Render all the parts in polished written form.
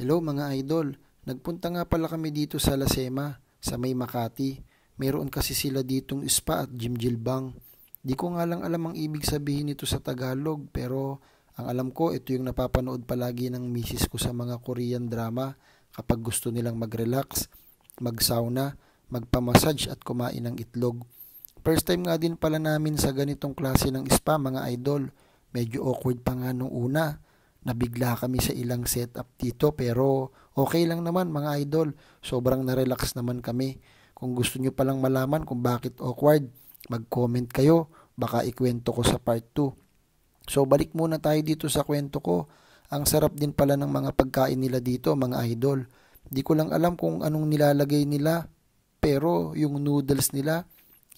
Hello mga idol, nagpunta nga pala kami dito sa Lasema, sa may Makati. Meron kasi sila ditong spa at gymgilbang. Di ko nga lang alam ang ibig sabihin nito sa Tagalog, pero ang alam ko ito yung napapanood palagi ng misis ko sa mga Korean drama kapag gusto nilang mag-relax, mag-sauna, magpamassage at kumain ng itlog. First time nga din pala namin sa ganitong klase ng spa mga idol. Medyo awkward pa nga nung una. Nabigla kami sa ilang setup dito pero okay lang naman mga idol. Sobrang na-relax naman kami. Kung gusto nyo palang malaman kung bakit awkward, mag-comment kayo. Baka ikwento ko sa part 2. So balik muna tayo dito sa kwento ko. Ang sarap din pala ng mga pagkain nila dito mga idol. Di ko lang alam kung anong nilalagay nila pero yung noodles nila,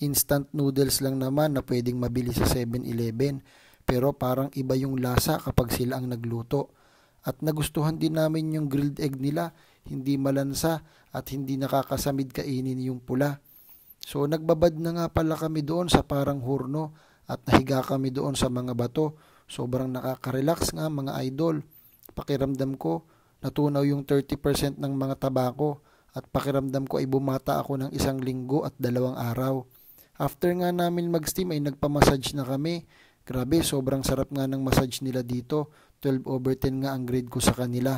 instant noodles lang naman na pwedeng mabili sa 7-Eleven. Pero parang iba yung lasa kapag sila ang nagluto. At nagustuhan din namin yung grilled egg nila, hindi malansa at hindi nakakasamid kainin yung pula. So nagbabad na nga pala kami doon sa parang hurno at nahiga kami doon sa mga bato. Sobrang nakaka-relax nga mga idol. Pakiramdam ko, natunaw yung 30% ng mga tabako at pakiramdam ko ay bumata ako ng 1 linggo at 2 araw. After nga namin mag-steam ay nagpamassage na kami. Grabe, sobrang sarap nga ng massage nila dito. 12/10 nga ang grade ko sa kanila.